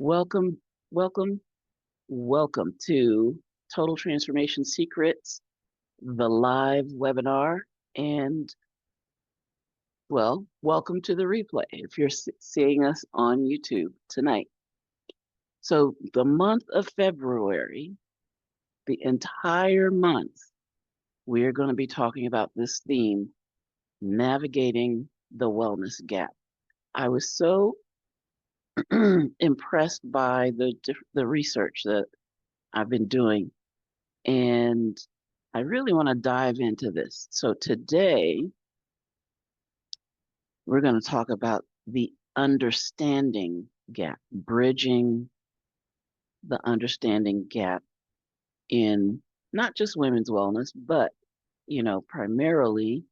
Welcome, welcome, welcome to Total Transformation Secrets, the live webinar, and welcome to the replay if you're seeing us on YouTube tonight. So, the month of February, the entire month, we're going to be talking about this theme, navigating the wellness gap. I was so impressed by the research that I've been doing, and I really want to dive into this. So today we're going to talk about the understanding gap, bridging the understanding gap in not just women's wellness, but primarily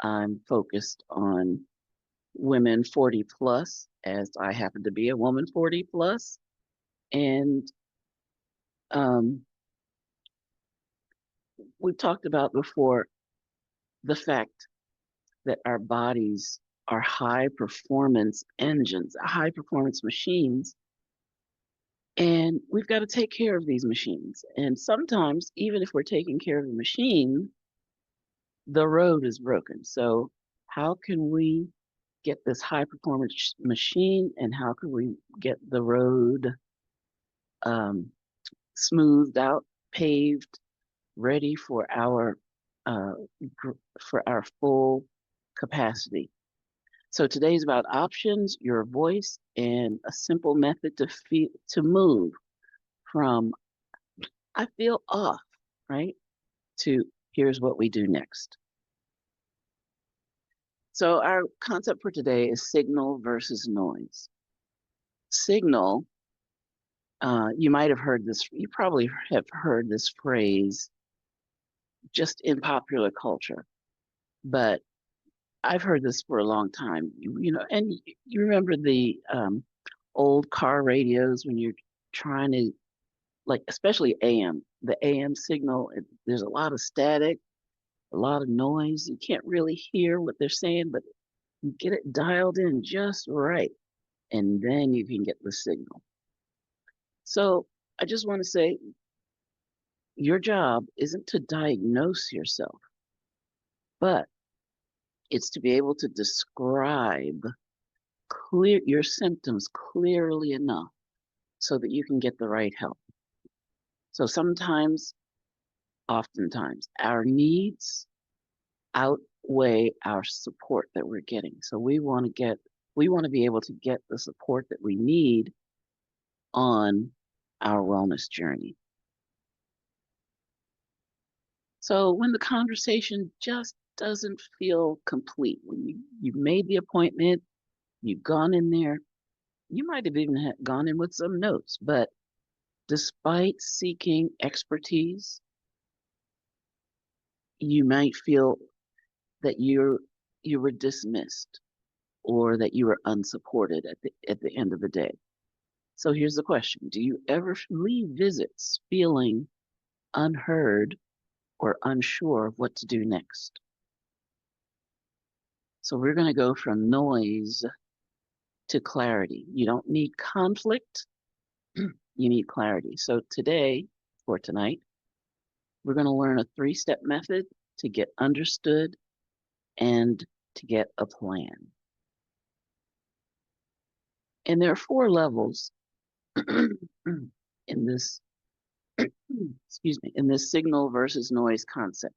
I'm focused on women 40 plus, as I happen to be a woman 40 plus, and um, we've talked about before the fact that our bodies are high performance engines, high performance machines, and we've got to take care of these machines. And sometimes, even if we're taking care of the machine, the road is broken. So, how can we get this high performance machine, and how can we get the road um, smoothed out, paved, ready uh, for our full capacity? So today's about options, your voice, and a simple method to move from I feel off, right, to here's what we do next. So our concept for today is signal versus noise. Signal, you might have heard this, you probably have heard this phrase just in popular culture, but I've heard this for a long time, and you remember the old car radios when you're trying to, like, especially AM, the AM signal, there's a lot of static, a lot of noise. You can't really hear what they're saying, but you get it dialed in just right, and then you can get the signal. So I just want to say your job isn't to diagnose yourself, but it's to be able to describe your symptoms clearly enough so that you can get the right help. So sometimes, oftentimes, our needs outweigh our support that we're getting. So we want to be able to get the support that we need on our wellness journey. So when the conversation just doesn't feel complete, when you've made the appointment, you've gone in there, you might have even gone in with some notes, but despite seeking expertise, you might feel that you were dismissed or that you were unsupported at the end of the day. So here's the question. Do you ever leave visits feeling unheard or unsure of what to do next? So we're going to go from noise to clarity. You don't need conflict, you need clarity. So today, for tonight, we're going to learn a 3-step method to get understood and to get a plan. And there are 4 levels in this, excuse me, in this signal versus noise concept.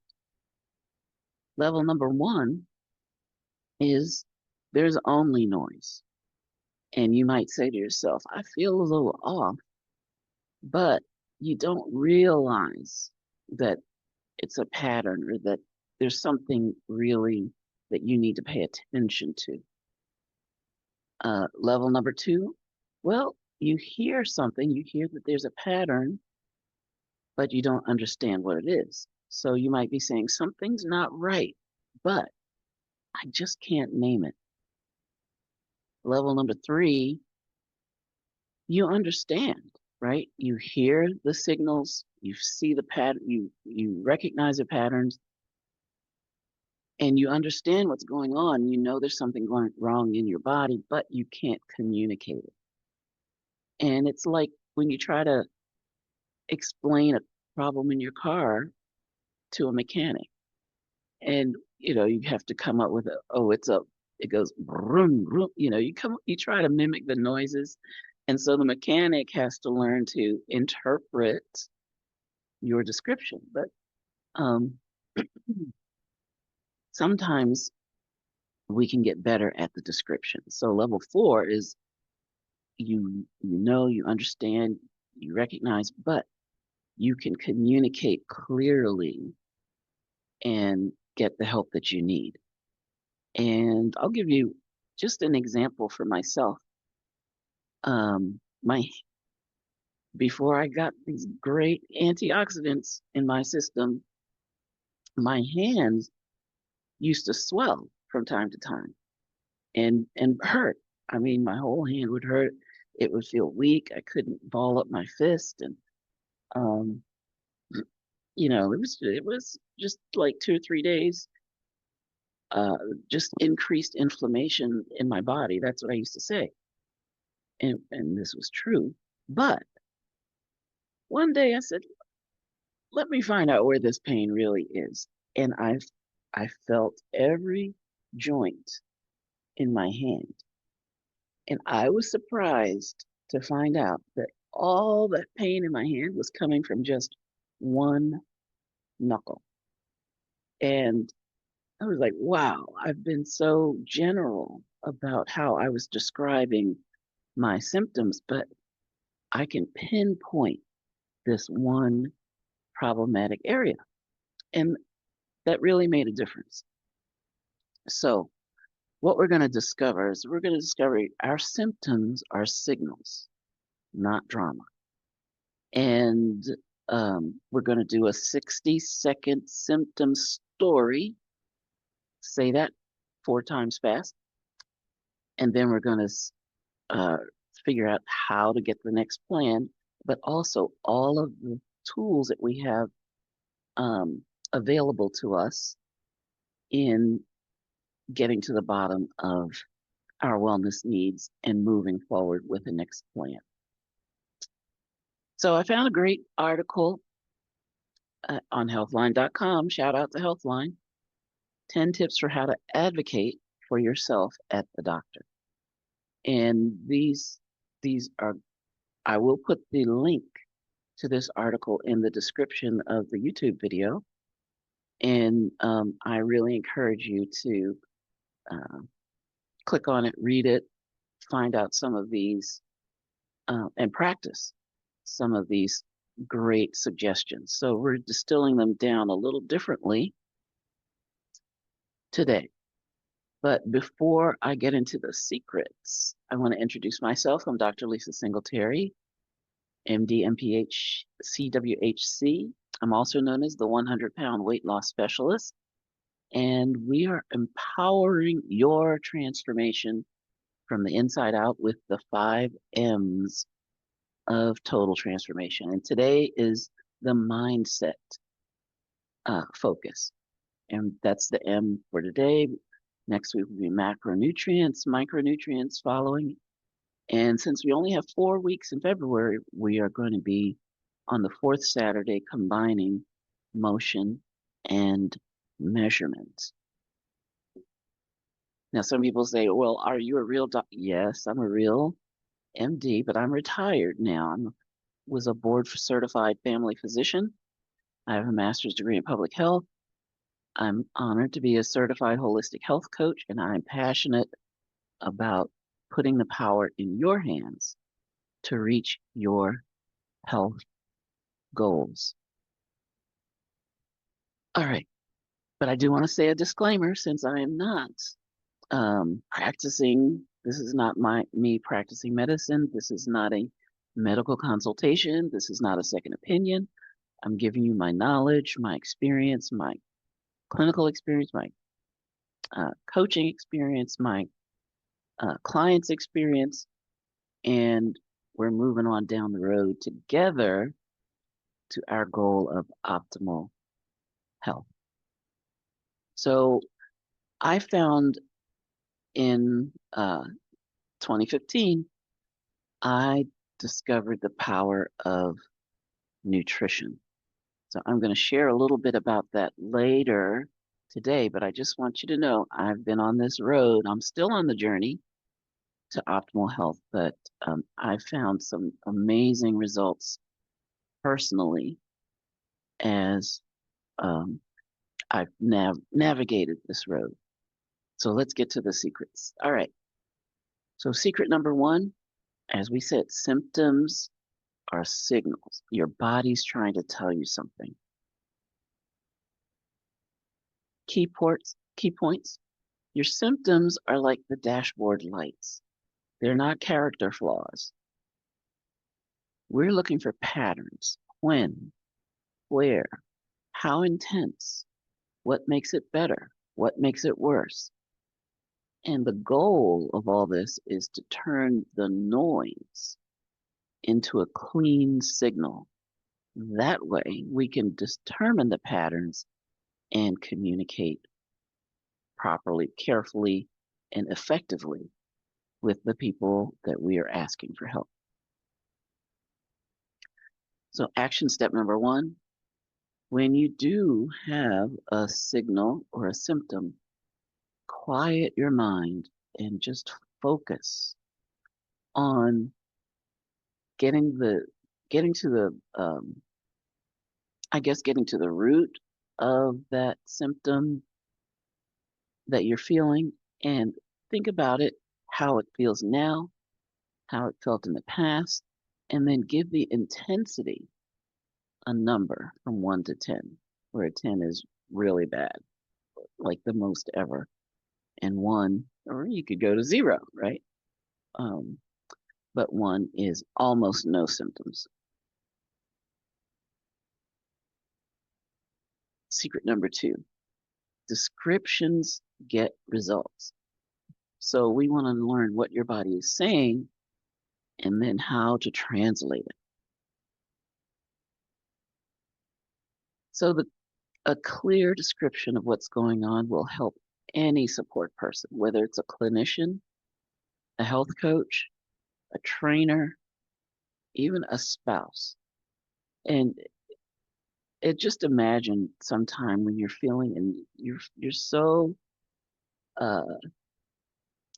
Level number 1 is there's only noise. And you might say to yourself, I feel a little off, but you don't realize that it's a pattern or that there's something really that you need to pay attention to. Level number 2, well, you hear something, you hear that there's a pattern, but you don't understand what it is. So you might be saying something's not right, but I just can't name it. Level number 3, you understand, right? You hear the signals, you see the pattern, you recognize the patterns, and you understand what's going on. You know there's something going wrong in your body, but you can't communicate it. And it's like when you try to explain a problem in your car to a mechanic, and you have to come up with it goes vroom, vroom, you try to mimic the noises, and so the mechanic has to learn to interpret your description. But um, sometimes we can get better at the description. So level 4 is you understand, you recognize, but you can communicate clearly and get the help that you need. And I'll give you just an example for myself. My Before I got these great antioxidants in my system, my hands used to swell from time to time and hurt. I mean, my whole hand would hurt. It would feel weak. I couldn't ball up my fist, and um, it was just like 2 or 3 days, just increased inflammation in my body. That's what I used to say, and this was true. But one day I said, let me find out where this pain really is, and I felt every joint in my hand, and I was surprised to find out that all that pain in my hand was coming from just one knuckle. And I was like, wow, I've been so general about how I was describing my symptoms, but I can pinpoint this one problematic area. And that really made a difference. So, what we're going to discover is we're going to discover our symptoms are signals, not drama. And we're going to do a 60-second symptom story. Say that 4 times fast. And then we're going to figure out how to get the next plan, but also all of the tools that we have available to us in getting to the bottom of our wellness needs and moving forward with the next plan. So I found a great article on healthline.com. Shout out to Healthline. 10 tips for how to advocate for yourself at the doctor. And these are, I will put the link to this article in the description of the YouTube video. And I really encourage you to click on it, read it, find out some of these, and practice some of these great suggestions. So we're distilling them down a little differently today. But before I get into the secrets, I want to introduce myself. I'm Dr. Lisa Singletary, MD, MPH, CWHC. I'm also known as the 100-pound weight loss specialist. And we are empowering your transformation from the inside out with the 5 M's of total transformation. And today is the mindset focus. And that's the M for today. Next week will be macronutrients, micronutrients following. And since we only have 4 weeks in February, we are going to be on the 4th Saturday combining motion and measurement. Now, some people say, well, are you a real doctor? Yes, I'm a real MD, but I'm retired now. I was a board certified family physician. I have a master's degree in public health. I'm honored to be a certified holistic health coach, and I'm passionate about putting the power in your hands to reach your health goals. All right, but I do want to say a disclaimer since I am not practicing. This is not me practicing medicine. This is not a medical consultation. This is not a second opinion. I'm giving you my knowledge, my experience, my clinical experience, my coaching experience, my clients' experience, and we're moving on down the road together to our goal of optimal health. So I found in 2015, I discovered the power of nutrition. So I'm going to share a little bit about that later today, but I just want you to know I've been on this road. I'm still on the journey to optimal health, but I found some amazing results personally as I've navigated this road. So let's get to the secrets. All right. So secret number one, as we said, symptoms are signals. Your body's trying to tell you something. Key points. Your symptoms are like the dashboard lights. They're not character flaws. We're looking for patterns. When, where, how intense, what makes it better, what makes it worse. And the goal of all this is to turn the noise into a clean signal. That way we can determine the patterns and communicate properly, carefully, and effectively with the people that we are asking for help. So action step number one, when you do have a signal or a symptom, quiet your mind and just focus on getting to the getting to the root of that symptom that you're feeling, and think about it, how it feels now, how it felt in the past, and then give the intensity a number from 1 to 10, where 10 is really bad, like the most ever, and 1, or you could go to 0, right? But 1 is almost no symptoms. Secret number 2, descriptions get results. So we want to learn what your body is saying and then how to translate it. So a clear description of what's going on will help any support person, whether it's a clinician, a health coach, a trainer, even a spouse. And just imagine sometime when you're feeling and you're so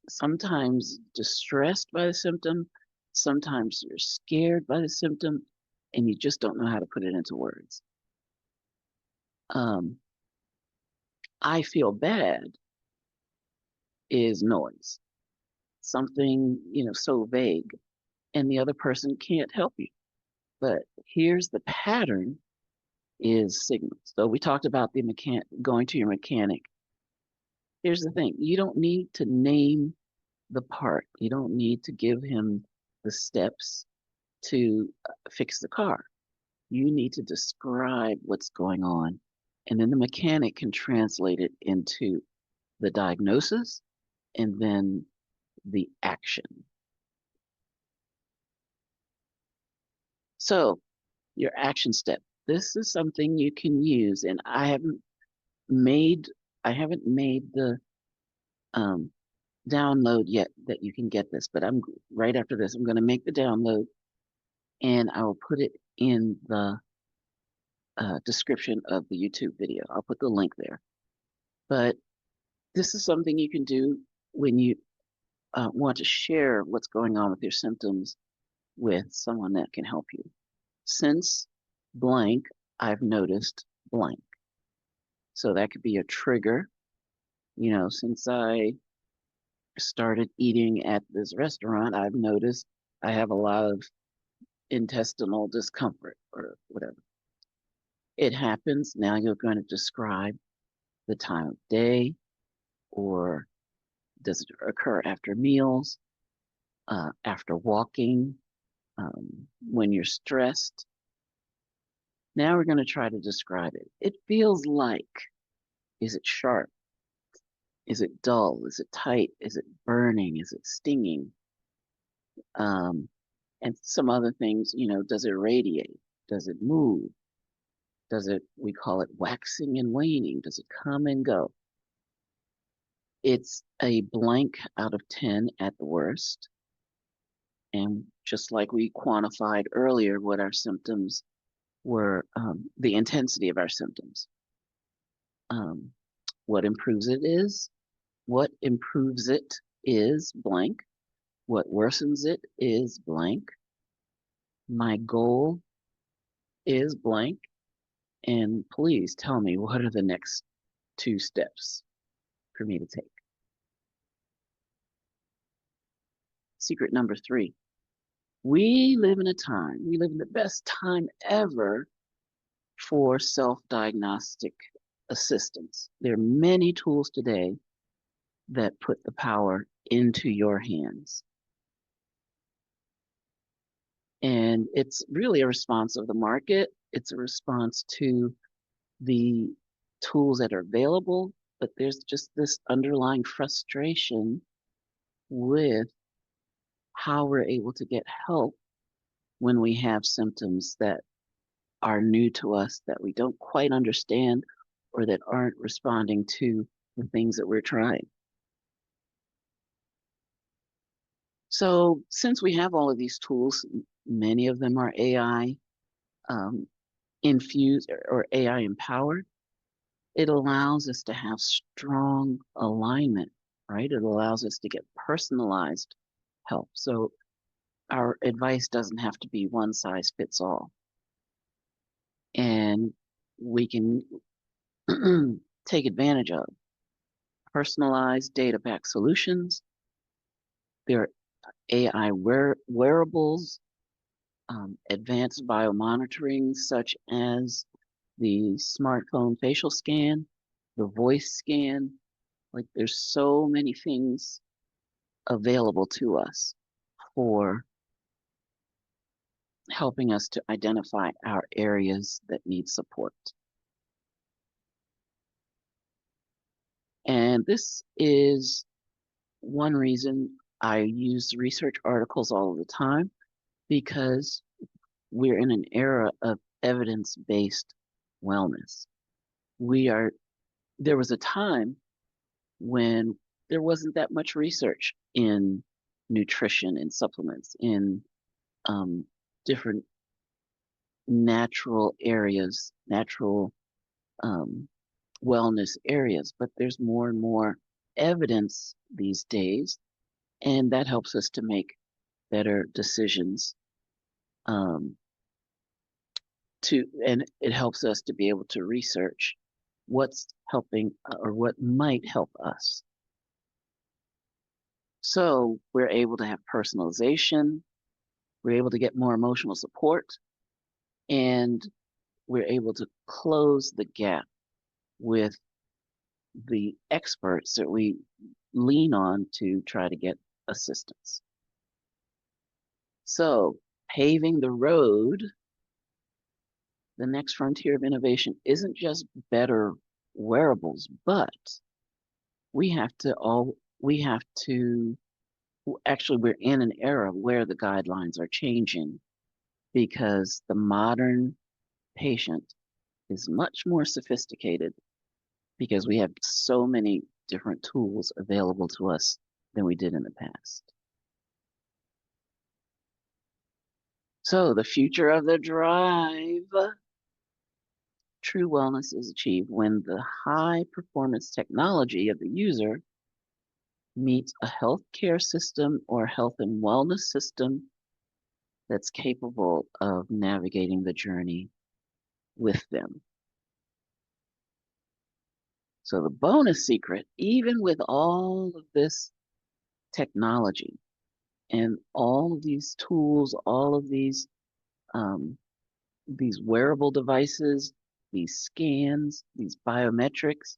sometimes distressed by the symptom, sometimes you're scared by the symptom, and you just don't know how to put it into words. I feel bad is noise, something, so vague, and the other person can't help you. But here's the pattern is signals. So we talked about the going to your mechanic. Here's the thing. You don't need to name the part. You don't need to give him the steps to fix the car. You need to describe what's going on, and then the mechanic can translate it into the diagnosis and then the action. So your action step. This is something you can use, and I haven't made the download yet that you can get this, but I'm right after this. I'm going to make the download, and I will put it in the description of the YouTube video. I'll put the link there. But this is something you can do when you want to share what's going on with your symptoms with someone that can help you. Since blank, I've noticed blank. So that could be a trigger. Since I started eating at this restaurant, I've noticed I have a lot of intestinal discomfort or whatever. It happens. Now you're going to describe the time of day, or does it occur after meals, after walking, when you're stressed. Now we're going to try to describe it. It feels like, is it sharp? Is it dull? Is it tight? Is it burning? Is it stinging? And some other things, does it radiate? Does it move? We call it waxing and waning. Does it come and go? It's a blank out of 10 at the worst. And just like we quantified earlier what our symptoms were, the intensity of our symptoms. Um, what improves it is, what improves it is blank. What worsens it is blank. My goal is blank. And please tell me, what are the next 2 steps for me to take? Secret number 3. We live in the best time ever for self-diagnostic assistance. There are many tools today that put the power into your hands. And it's really a response of the market. It's a response to the tools that are available, but there's just this underlying frustration with how we're able to get help when we have symptoms that are new to us, that we don't quite understand, or that aren't responding to the things that we're trying. So since we have all of these tools, many of them are AI infused or AI empowered. It allows us to have strong alignment, right? It allows us to get personalized help. So our advice doesn't have to be one size fits all. And we can take advantage of personalized data-backed solutions. There are AI wearables, advanced biomonitoring, such as the smartphone facial scan, the voice scan. Like, there's so many things available to us for helping us to identify our areas that need support. And this is one reason I use research articles all the time, because we're in an era of evidence-based wellness. There was a time when there wasn't that much research in nutrition and supplements, in different natural areas, natural wellness areas, but there's more and more evidence these days, and that helps us to make better decisions. And it helps us to be able to research what's helping or what might help us. So we're able to have personalization, we're able to get more emotional support, and we're able to close the gap with the experts that we lean on to try to get assistance. So paving the road, the next frontier of innovation isn't just better wearables, but actually, we're in an era where the guidelines are changing, because the modern patient is much more sophisticated, because we have so many different tools available to us than we did in the past. So the future of the drive. True wellness is achieved when the high performance technology of the user meets a healthcare system or health and wellness system that's capable of navigating the journey with them. So the bonus secret, even with all of this technology and all of these tools, all of these wearable devices, these scans, these biometrics,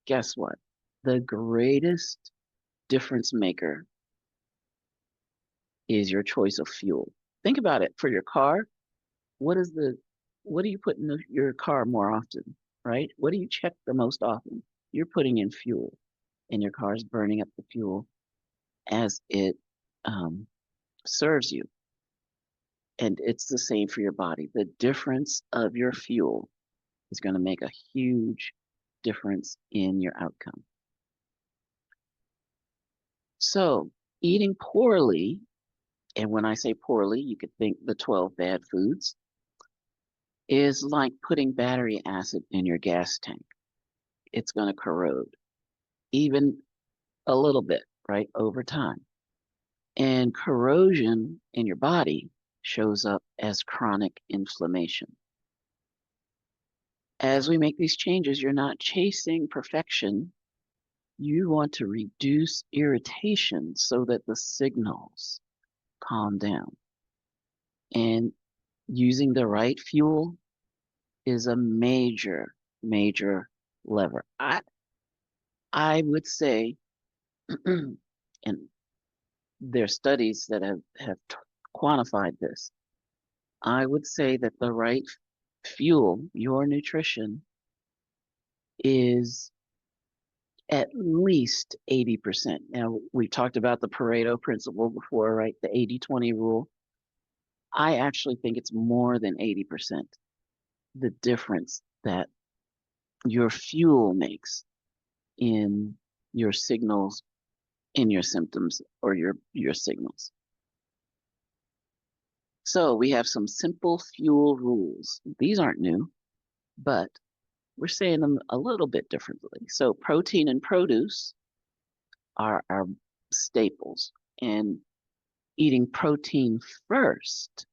guess what? The greatest difference maker is your choice of fuel. Think about it. For your car, what do you put in your car more often, right? What do you check the most often? You're putting in fuel, and your car is burning up the fuel as it serves you. And it's the same for your body. The difference of your fuel is going to make a huge difference in your outcome. So eating poorly And when I say poorly, you could think the 12 bad foods is like putting battery acid in your gas tank. It's going to corrode, even a little bit, right, over time. And corrosion in your body shows up as chronic inflammation. As we make these changes, you're not chasing perfection. You want to reduce irritation so that the signals calm down. And using the right fuel is a major, major lever. I would say, and there are studies that have quantified this. I would say that the right fuel, your nutrition, is at least 80%. Now, we talked about the Pareto principle before, right? The 80-20 rule. I actually think it's more than 80%, the difference that your fuel makes in your signals, in your symptoms, or your signals. So we have some simple fuel rules. These aren't new, but we're saying them a little bit differently. So protein and produce are our staples, and eating protein first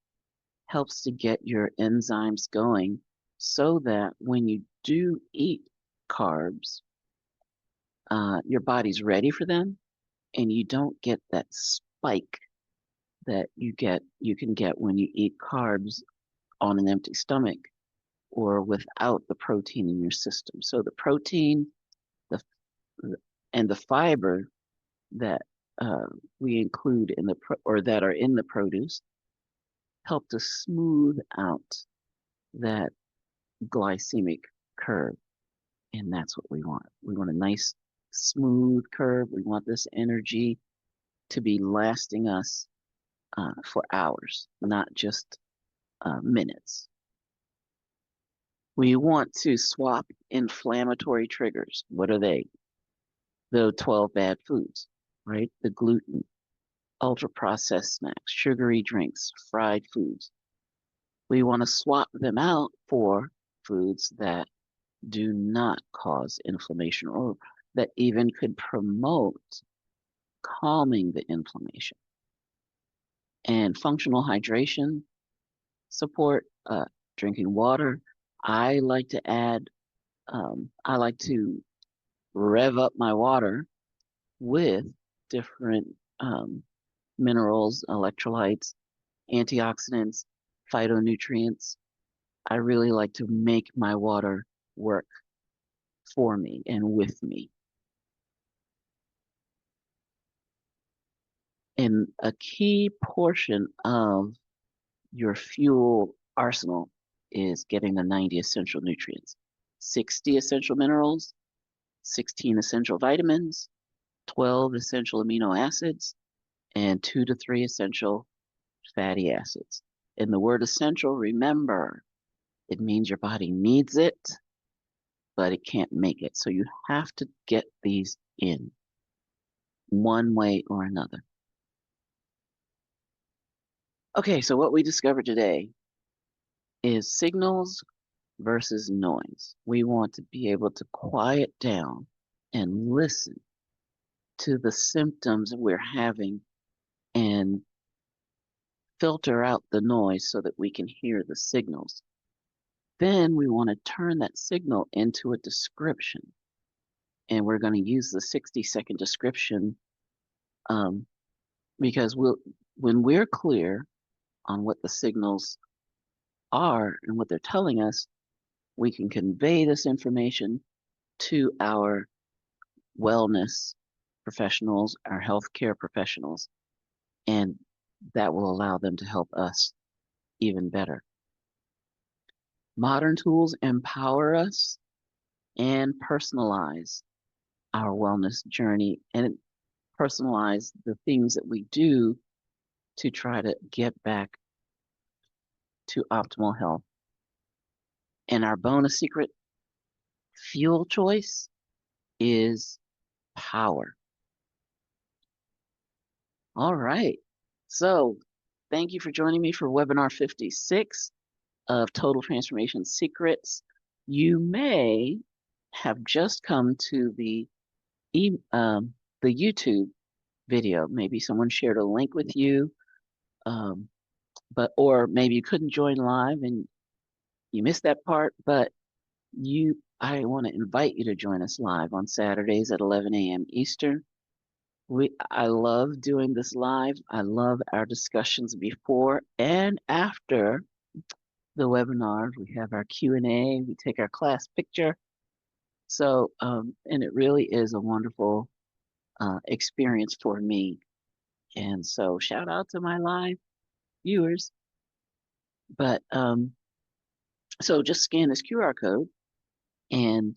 helps to get your enzymes going so that when you do eat carbs, your body's ready for them and you don't get that spike that you can get when you eat carbs on an empty stomach or without the protein in your system. So the protein, the and the fiber that we include in or that are in the produce help to smooth out that glycemic curve, and that's what we want. We want a nice smooth curve. We want this energy to be lasting us for hours, not just minutes. We want to swap inflammatory triggers. What are they? The 12 bad foods, right? The gluten, ultra-processed snacks, sugary drinks, fried foods. We want to swap them out for foods that do not cause inflammation or that even could promote calming the inflammation. And functional hydration support, drinking water. I like to rev up my water with different minerals, electrolytes, antioxidants, phytonutrients. I really like to make my water work for me and with me. And a key portion of your fuel arsenal is getting the 90 essential nutrients, 60 essential minerals, 16 essential vitamins, 12 essential amino acids, and 2 to 3 essential fatty acids. And the word essential, remember, it means your body needs it, but it can't make it. So you have to get these in one way or another. Okay, so what we discovered today is signals versus noise. We want to be able to quiet down and listen to the symptoms we're having and filter out the noise so that we can hear the signals. Then we want to turn that signal into a description. And we're going to use the 60-second description because when we're clear on what the signals are and what they're telling us, we can convey this information to our wellness professionals, our healthcare professionals, and that will allow them to help us even better. Modern tools empower us and personalize our wellness journey and personalize the things that we do to try to get back to optimal health. And our bonus secret fuel choice is power. All right. So Thank you for joining me for webinar 56 of Total Transformation Secrets. You may have just come to the YouTube video. Maybe someone shared a link with you, or maybe you couldn't join live and you missed that part. But I want to invite you to join us live on Saturdays at 11 a.m. Eastern. I love doing this live. I love our discussions before and after the webinar. We have our Q&A. We take our class picture. So, and it really is a wonderful experience for me. And so, shout out to my live viewers. But so just scan this QR code, and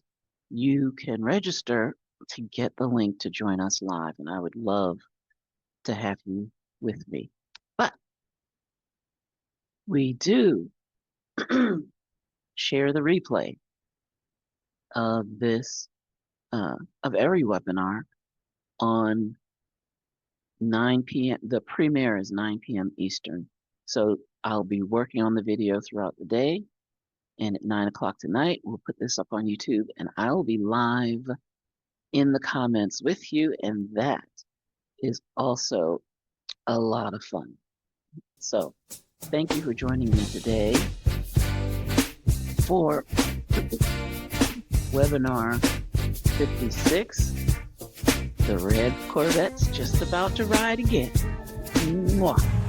you can register to get the link to join us live, and I would love to have you with me. But we do share the replay of this of every webinar on 9 p.m. The premiere is 9 p.m. Eastern. So I'll be working on the video throughout the day, and at 9 o'clock tonight we'll put this up on YouTube, and I'll be live in the comments with you, and that is also a lot of fun. So thank you for joining me today for webinar 56. The red Corvette's just about to ride again. Mwah.